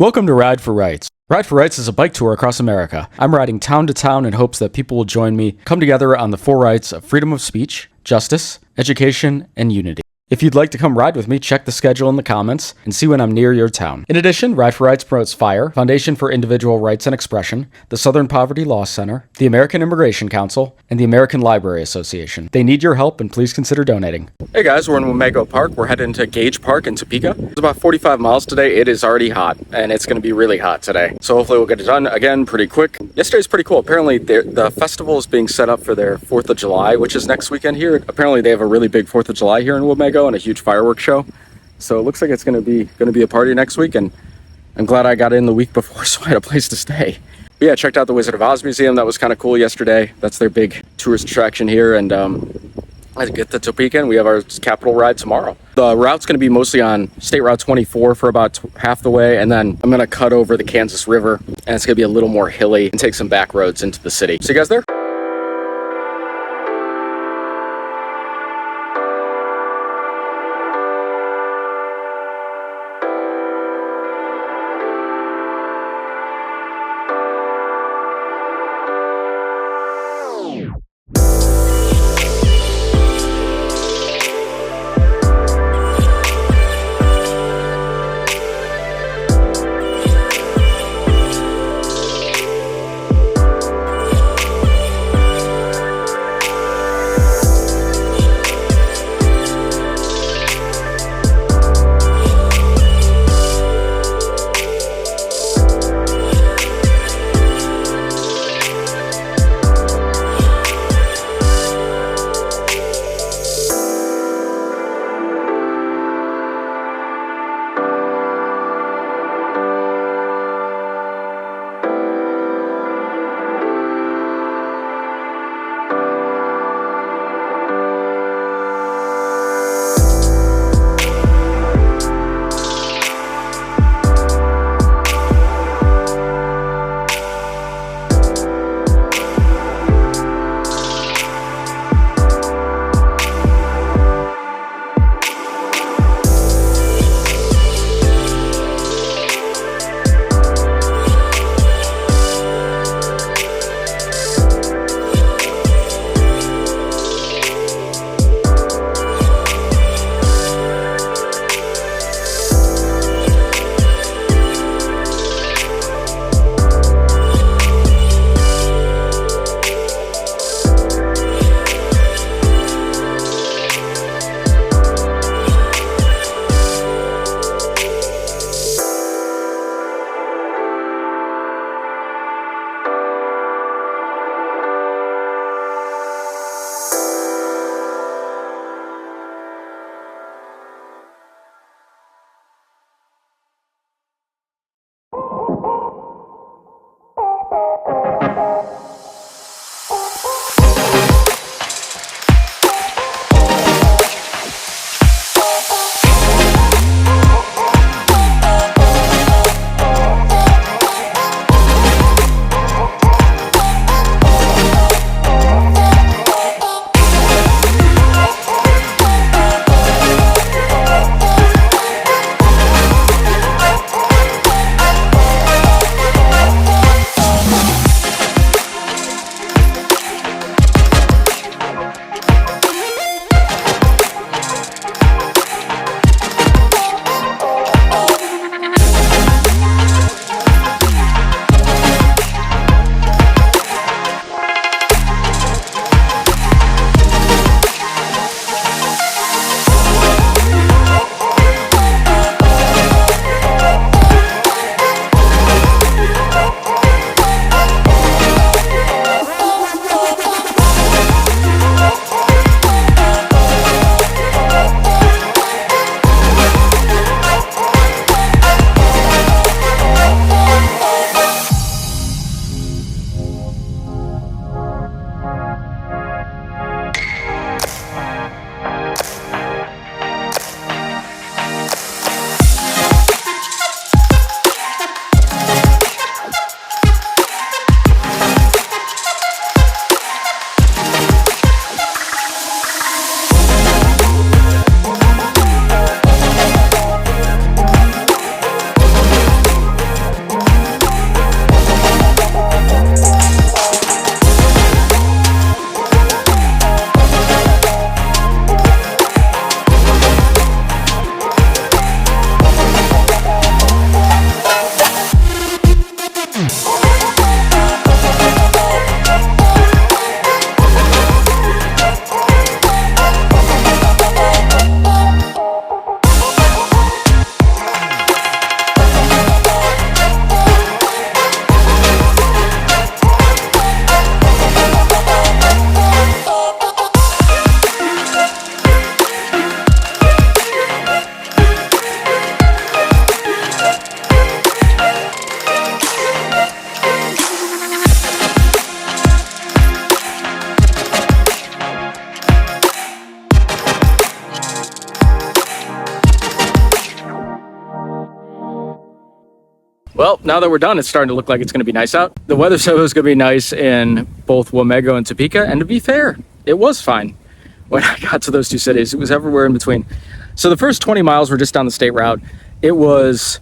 Welcome to Ride for Rights. Ride for Rights is a bike tour across America. I'm riding town to town in hopes that people will join me, come together on the four rights of freedom of speech, justice, education, and unity. If you'd like to come ride with me, check the schedule in the comments and see when I'm near your town. In addition, Ride for Rights promotes FIRE, Foundation for Individual Rights and Expression, the Southern Poverty Law Center, the American Immigration Council, and the American Library Association. They need your help, and please consider donating. Hey guys, we're in Wamego Park. We're heading to Gage Park in Topeka. It's about 45 miles today. It is already hot, and it's going to be really hot today. So hopefully we'll get it done again pretty quick. Yesterday's pretty cool. Apparently the festival is being set up for their 4th of July, which is next weekend here. Apparently they have a really big 4th of July here in Wamego and a huge fireworks show. So it looks like it's going to be a party next week, and I'm glad I got in the week before so I had a place to stay. But yeah, checked out the Wizard of Oz Museum. That was kind of cool yesterday. That's their big tourist attraction here, and I get to Topeka, and we have our capital ride tomorrow. The route's going to be mostly on State Route 24 for about half the way, and then I'm going to cut over the Kansas River, and it's going to be a little more hilly and take some back roads into the city. See you guys there? Well, now that we're done, it's starting to look like it's going to be nice out. The weather said it was going to be nice in both Wamego and Topeka, and to be fair, it was fine when I got to those two cities. It was everywhere in between. So the first 20 miles were just down the state route. It was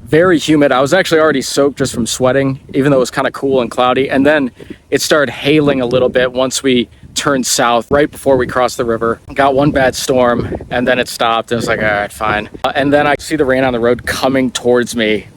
very humid. I was actually already soaked just from sweating, even though it was kind of cool and cloudy. And then it started hailing a little bit once we turned south right before we crossed the river. Got one bad storm, and then it stopped. And I was like, all right, fine. And then I see the rain on the road coming towards me,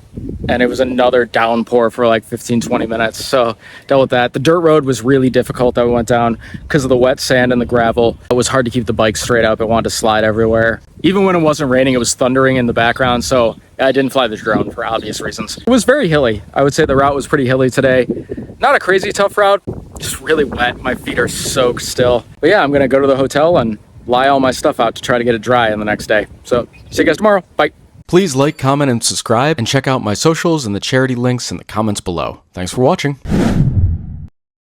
and it was another downpour for like 15-20 minutes. So dealt with that. The dirt road was really difficult that we went down because of the wet sand and the gravel. It was hard to keep the bike straight up. It wanted to slide everywhere. Even when it wasn't raining, it was thundering in the background, so I didn't fly the drone for obvious reasons. It was very hilly. I would say the route was pretty hilly today. Not a crazy tough route, just really wet. My feet are soaked still. But yeah, I'm gonna go to the hotel and lie all my stuff out to try to get it dry in the next day. So see you guys tomorrow. Bye. Please like, comment, and subscribe, and check out my socials and the charity links in the comments below. Thanks for watching.